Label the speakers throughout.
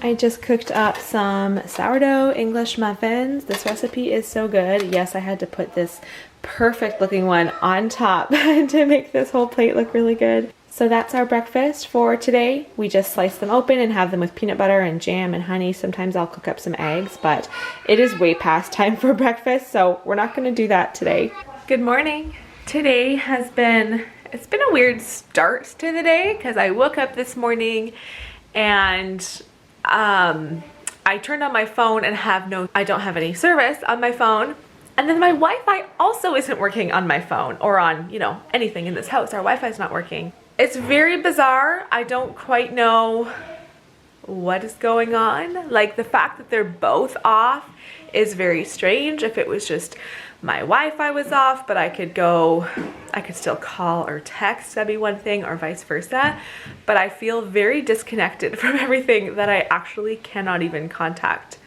Speaker 1: I just cooked up some sourdough English muffins. This recipe is so good. Yes, I had to put this perfect looking one on top to make this whole plate look really good. So that's our breakfast for today. We just slice them open and have them with peanut butter and jam and honey. Sometimes I'll cook up some eggs, but it is way past time for breakfast, so we're not gonna do that today. Good morning. Today has been, it's been a weird start to the day because I woke up this morning and I turned on my phone and I don't have any service on my phone. And then my Wi-Fi also isn't working on my phone or on, you know, anything in this house. Our Wi-Fi is not working. It's very bizarre. I don't quite know what is going on. Like, the fact that they're both off is very strange. If it was just my Wi-Fi was off, but I could still call or text, that'd be one thing, or vice versa. But I feel very disconnected from everything that I actually cannot even contact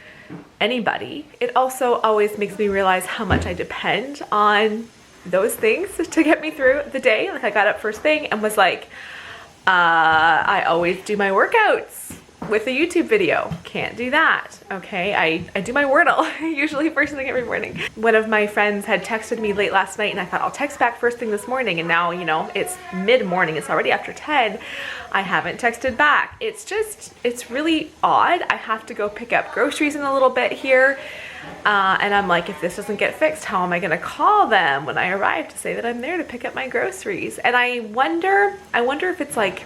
Speaker 1: anybody. It also always makes me realize how much I depend on those things to get me through the day. Like, I got up first thing and was like, I always do my workouts with a YouTube video. Can't do that. Okay, I do my Wordle usually first thing every morning. One of my friends had texted me late last night and I thought I'll text back first thing this morning, and now, you know, it's mid-morning, it's already after 10. I haven't texted back. It's really odd. I have to go pick up groceries in a little bit here. And I'm like, if this doesn't get fixed, how am I gonna call them when I arrive to say that I'm there to pick up my groceries? And I wonder if it's like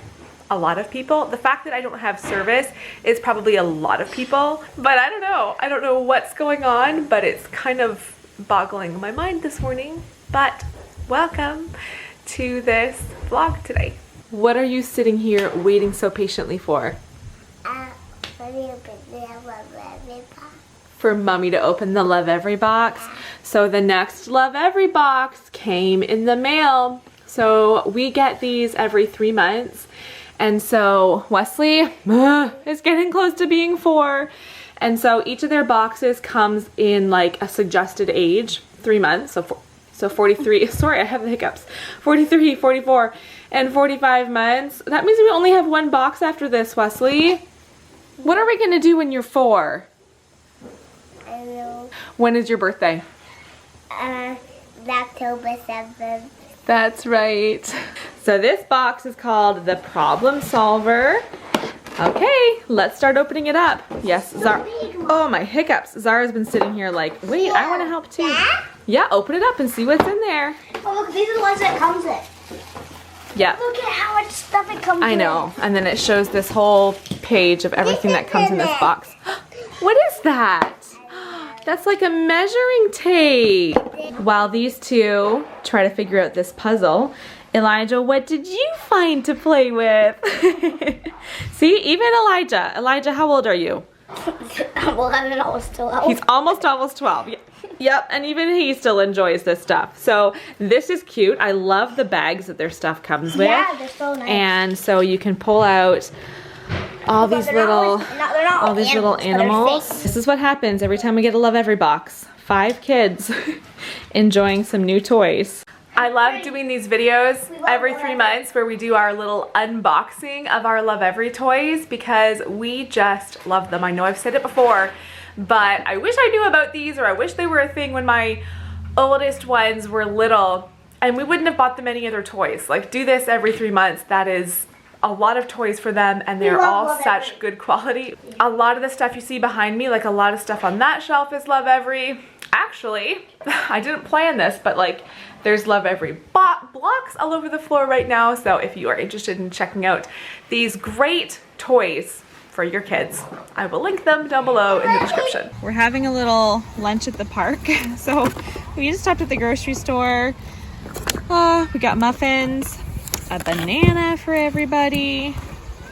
Speaker 1: a lot of people. The fact that I don't have service is probably a lot of people, but I don't know. I don't know what's going on, but it's kind of boggling my mind this morning. But welcome to this vlog today. What are you sitting here waiting so patiently for? For Mommy to open the Lovevery box. So the next Lovevery box came in the mail. So we get these every 3 months. And so Wesley is getting close to being 4. And so each of their boxes comes in like a suggested age, 3 months. So 43, sorry, I have the hiccups. 43, 44, and 45 months. That means we only have 1 box after this, Wesley. What are we gonna do when you're 4?
Speaker 2: I don't know.
Speaker 1: When is your birthday?
Speaker 2: October 7th.
Speaker 1: That's right. So this box is called the Problem Solver. Okay, let's start opening it up. Yes, Zara. Oh, my hiccups. Zara's been sitting here like, wait, I want to help too.
Speaker 2: That?
Speaker 1: Yeah, open it up and see what's in there.
Speaker 2: Oh, look, these are the ones that comes in.
Speaker 1: Yeah.
Speaker 2: Look at how much stuff it comes in.
Speaker 1: I know. And then it shows this whole page of everything that comes in this box. What is that? That's like a measuring tape. While these two try to figure out this puzzle, Elijah, what did you find to play with? See, even Elijah. Elijah, how old are you?
Speaker 2: I'm 11, almost 12.
Speaker 1: He's almost 12. Yep, and even he still enjoys this stuff. So this is cute. I love the bags that their stuff comes with.
Speaker 2: Yeah, they're so nice.
Speaker 1: And so you can pull out all these little animals. This is what happens every time we get a Lovevery box. 5 kids enjoying some new toys. I love doing these videos every 3 months where we do our little unboxing of our Lovevery toys because we just love them. I know I've said it before, but I wish I knew about these, or I wish they were a thing when my oldest ones were little, and we wouldn't have bought them any other toys. Like, do this every 3 months. That is a lot of toys for them, and they're all such good quality. A lot of the stuff you see behind me, like a lot of stuff on that shelf, is Lovevery. Actually, I didn't plan this, but like there's Lovevery blocks all over the floor right now. So if you are interested in checking out these great toys for your kids, I will link them down below in the description. We're having a little lunch at the park. So we just stopped at the grocery store. We got muffins, a banana for everybody,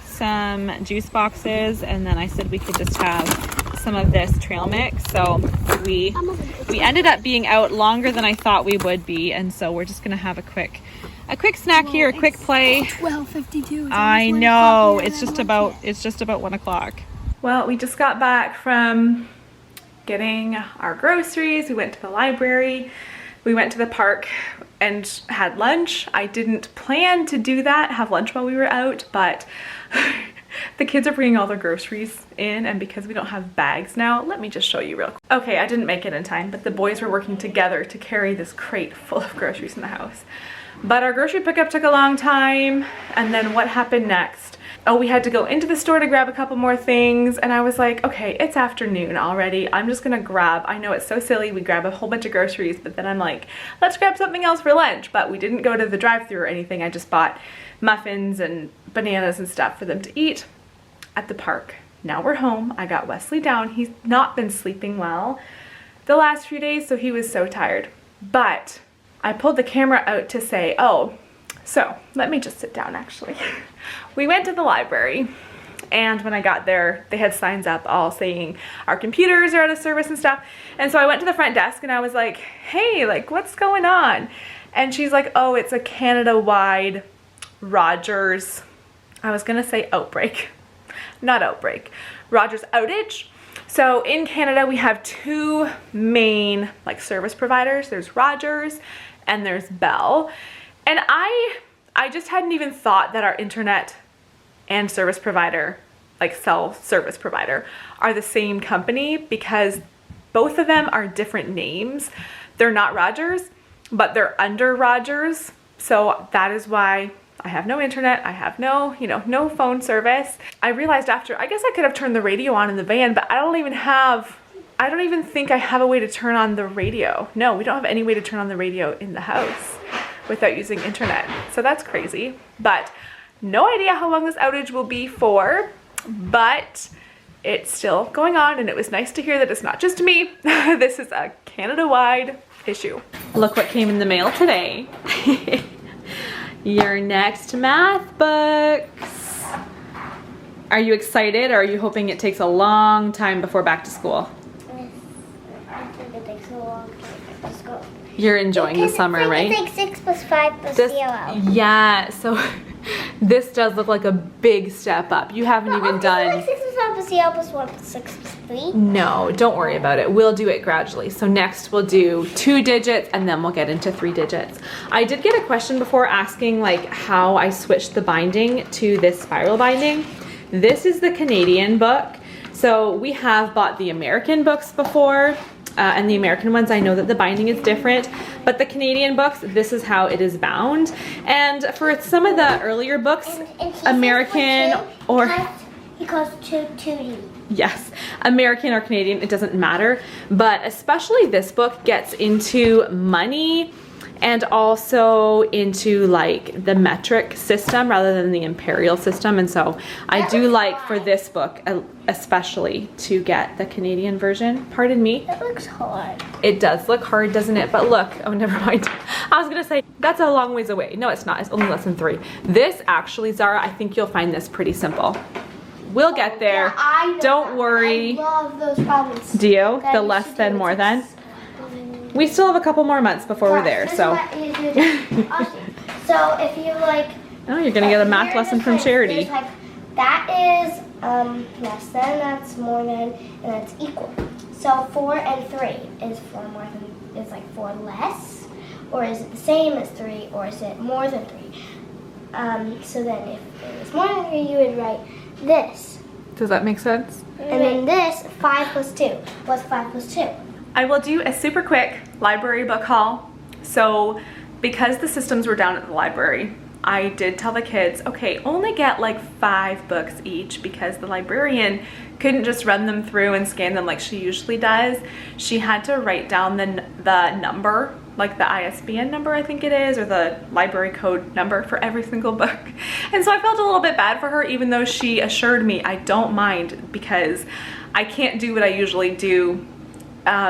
Speaker 1: some juice boxes, and then I said we could just have some of this trail mix. So we ended up being out longer than I thought we would be, and so we're just gonna have a quick snack here, a quick play.
Speaker 2: 12:52.
Speaker 1: I know, it's just about 1 o'clock. Well, we just got back from getting our groceries. We went to the library, we went to the park and had lunch. I didn't plan to do that, have lunch while we were out, but The kids are bringing all their groceries in, and because we don't have bags now, let me just show you real quick. Okay, I didn't make it in time, but the boys were working together to carry this crate full of groceries in the house. But our grocery pickup took a long time, and then what happened next? Oh, we had to go into the store to grab a couple more things, and I was like, okay, it's afternoon already. I'm just gonna grab, I know it's so silly, we grab a whole bunch of groceries, but then I'm like, let's grab something else for lunch. But we didn't go to the drive-thru or anything. I just bought muffins and bananas and stuff for them to eat at the park. Now we're home. I got Wesley down. He's not been sleeping well the last few days, so he was so tired. But I pulled the camera out to say, oh, so let me just sit down actually. We went to the library, and when I got there, they had signs up all saying our computers are out of service and stuff. And so I went to the front desk and I was like, hey, like what's going on? And she's like, oh, it's a Canada-wide Rogers, I was gonna say outbreak, not outbreak, Rogers outage. So in Canada, we have two main like service providers. There's Rogers and there's Bell. And I just hadn't even thought that our internet and service provider, like cell service provider, are the same company, because both of them are different names. They're not Rogers, but they're under Rogers. So that is why I have no internet, I have no, no phone service. I realized after, I guess I could have turned the radio on in the van, but I don't even think I have a way to turn on the radio. No, we don't have any way to turn on the radio in the house without using internet. So that's crazy, but no idea how long this outage will be for, but it's still going on, and it was nice to hear that it's not just me. This is a Canada-wide issue. Look what came in the mail today. Your next math books. Are you excited, or are you hoping it takes a long time before back to school?
Speaker 2: Yes, I think it takes a long time to school.
Speaker 1: You're enjoying the summer, right?
Speaker 2: It's like 6 plus 5 plus 0.
Speaker 1: Yeah, so this does look like a big step up. You haven't even done...
Speaker 2: Like 6 plus 5 plus 0 plus 1 plus 6 plus 3?
Speaker 1: No, don't worry about it. We'll do it gradually. So next we'll do 2 digits, and then we'll get into 3 digits. I did get a question before asking like how I switched the binding to this spiral binding. This is the Canadian book. So we have bought the American books before. And the American ones, I know that the binding is different, but the Canadian books, this is how it is bound. And for some of the earlier books,
Speaker 2: and
Speaker 1: American or...
Speaker 2: He calls 2D.
Speaker 1: Yes, American or Canadian, it doesn't matter. But especially this book gets into money and also into like the metric system rather than the imperial system. And so I do like for this book especially to get the Canadian version. Pardon me?
Speaker 2: It looks hard.
Speaker 1: It does look hard, doesn't it? But look, oh, never mind. I was gonna say, that's a long ways away. No, it's not, it's only lesson 3. This actually, Zara, I think you'll find this pretty simple. We'll get there.
Speaker 2: Yeah, I know
Speaker 1: Don't
Speaker 2: that.
Speaker 1: worry.
Speaker 2: I love those problems.
Speaker 1: Do you? The less than, more than? We still have a couple more months before we're there, so.
Speaker 2: So if you like...
Speaker 1: Oh, you're gonna get a math lesson from Charity.
Speaker 2: Like, that is less than, that's more than, and that's equal. So 4 and 3 is 4 more than, is like 4 less, or is it the same as 3, or is it more than 3? So then if it was more than 3, you would write this.
Speaker 1: Does that make sense?
Speaker 2: And then this, 5 plus 2. What's 5 plus 2?
Speaker 1: I will do a super quick library book haul. So because the systems were down at the library, I did tell the kids, okay, only get like 5 books each, because the librarian couldn't just run them through and scan them like she usually does. She had to write down the number, like the ISBN number I think it is, or the library code number for every single book. And so I felt a little bit bad for her, even though she assured me I don't mind, because I can't do what I usually do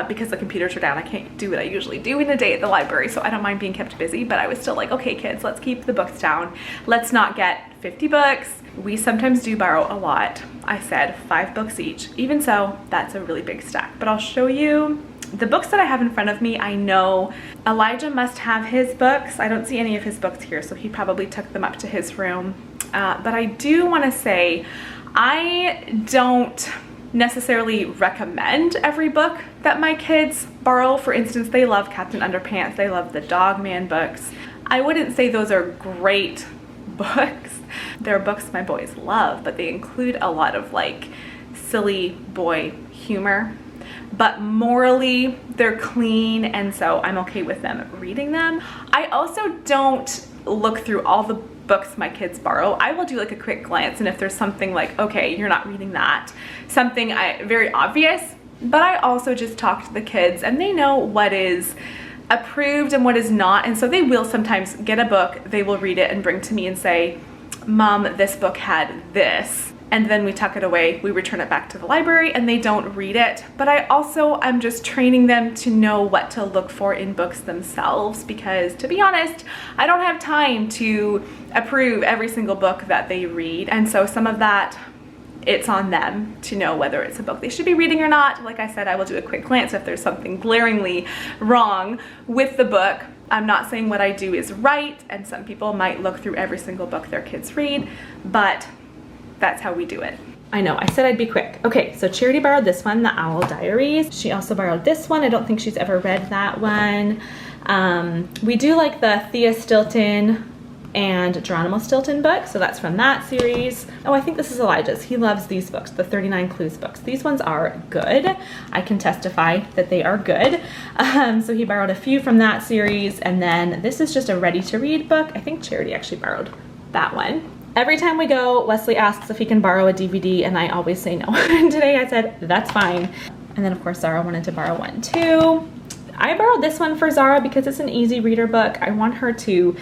Speaker 1: because the computers are down. I can't do what I usually do in a day at the library, so I don't mind being kept busy. But I was still like, okay kids, let's keep the books down. Let's not get 50 books. We sometimes do borrow a lot. I said 5 books each. Even so, that's a really big stack. But I'll show you the books that I have in front of me. I know Elijah must have his books. I don't see any of his books here, so he probably took them up to his room. But I do want to say, I don't necessarily recommend every book that my kids borrow. For instance, they love Captain Underpants, they love the Dog Man books. I wouldn't say those are great books. They're books my boys love, but they include a lot of like silly boy humor. But morally, they're clean, and so I'm okay with them reading them. I also don't look through all the books my kids borrow. I will do like a quick glance, and if there's something like, okay, you're not reading that, something very obvious, but I also just talk to the kids and they know what is approved and what is not, and so they will sometimes get a book, they will read it and bring to me and say, Mom, this book had this. And then we tuck it away, we return it back to the library, and they don't read it. But I'm just training them to know what to look for in books themselves, because to be honest, I don't have time to approve every single book that they read. And so some of that, it's on them to know whether it's a book they should be reading or not. Like I said, I will do a quick glance if there's something glaringly wrong with the book. I'm not saying what I do is right, and some people might look through every single book their kids read, but that's how we do it. I know, I said I'd be quick. Okay, so Charity borrowed this one, The Owl Diaries. She also borrowed this one. I don't think she's ever read that one. We do like the Thea Stilton and Geronimo Stilton book, so that's from that series. Oh, I think this is Elijah's. He loves these books, the 39 Clues books. These ones are good. I can testify that they are good. So he borrowed a few from that series, and then this is just a ready-to-read book. I think Charity actually borrowed that one. Every time we go, Wesley asks if he can borrow a DVD, and I always say no. And today I said, that's fine. And then of course Zara wanted to borrow one too. I borrowed this one for Zara because it's an easy reader book. I want her to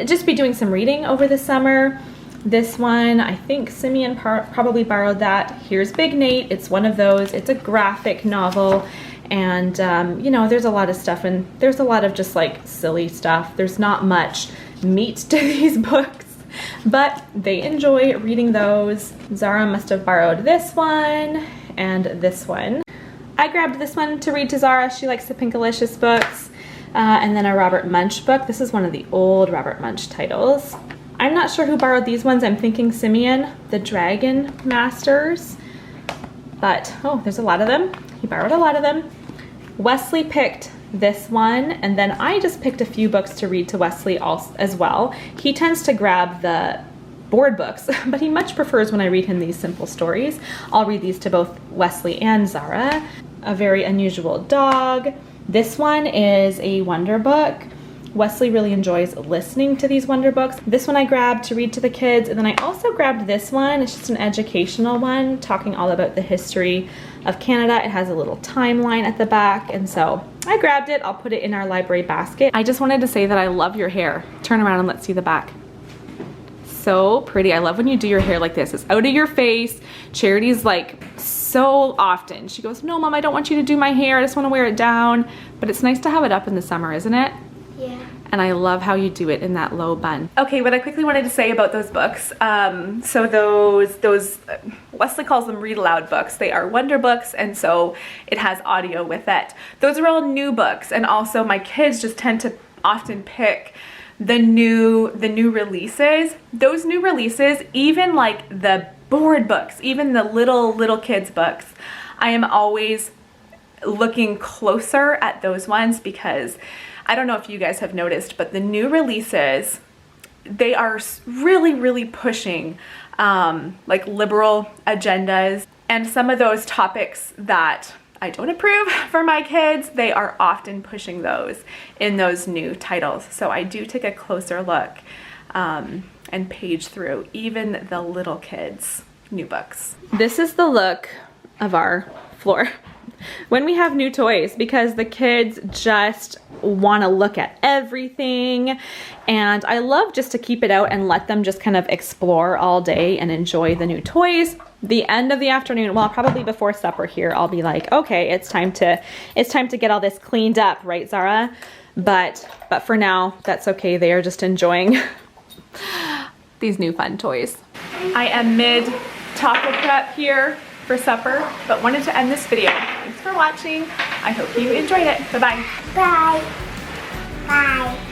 Speaker 1: just be doing some reading over the summer. This one, I think Simeon probably borrowed that. Here's Big Nate. It's one of those. It's a graphic novel. And you know, there's a lot of stuff, and there's a lot of just like silly stuff. There's not much meat to these books, but they enjoy reading those. Zara must have borrowed this one and this one. I grabbed this one to read to Zara. She likes the Pinkalicious books. And then a Robert Munsch book. This is one of the old Robert Munsch titles. I'm not sure who borrowed these ones. I'm thinking Simeon, The Dragon Masters. But, oh, there's a lot of them. He borrowed a lot of them. Wesley picked this one, and then I just picked a few books to read to Wesley as well. He tends to grab the board books, but he much prefers when I read him these simple stories. I'll read these to both Wesley and Zara. A Very Unusual Dog. This one is a wonder book. Wesley really enjoys listening to these wonder books. This one I grabbed to read to the kids, and then I also grabbed this one. It's just an educational one talking all about the history of Canada. It has a little timeline at the back, and so I grabbed it. I'll put it in our library basket. I just wanted to say that I love your hair. Turn around and let's see the back. So pretty. I love when you do your hair like this. It's out of your face. Charity's like so often. She goes, no, Mom, I don't want you to do my hair. I just want to wear it down. But it's nice to have it up in the summer, isn't it?
Speaker 2: Yeah.
Speaker 1: And I love how you do it in that low bun. Okay, what I quickly wanted to say about those books. So those Wesley calls them read aloud books. They are wonder books, and so it has audio with it. Those are all new books, and also my kids just tend to often pick the new releases. Those new releases, even like the board books, even the little kids books, I am always looking closer at those ones, because I don't know if you guys have noticed, but the new releases, they are really pushing like liberal agendas, and some of those topics that I don't approve for my kids, they are often pushing those in those new titles. So I do take a closer look and page through even the little kids' new books. This is the look of our floor when we have new toys, because the kids just want to look at everything, and I love just to keep it out and let them just kind of explore all day and enjoy the new toys. The end of the afternoon, well, probably before supper here, I'll be like, okay, it's time to get all this cleaned up, right, Zara? But for now, that's okay. They are just enjoying these new fun toys. I am mid taco prep here for supper, but wanted to end this video. Thanks for watching. I hope you enjoyed it. Bye-bye.
Speaker 2: Bye. Bye.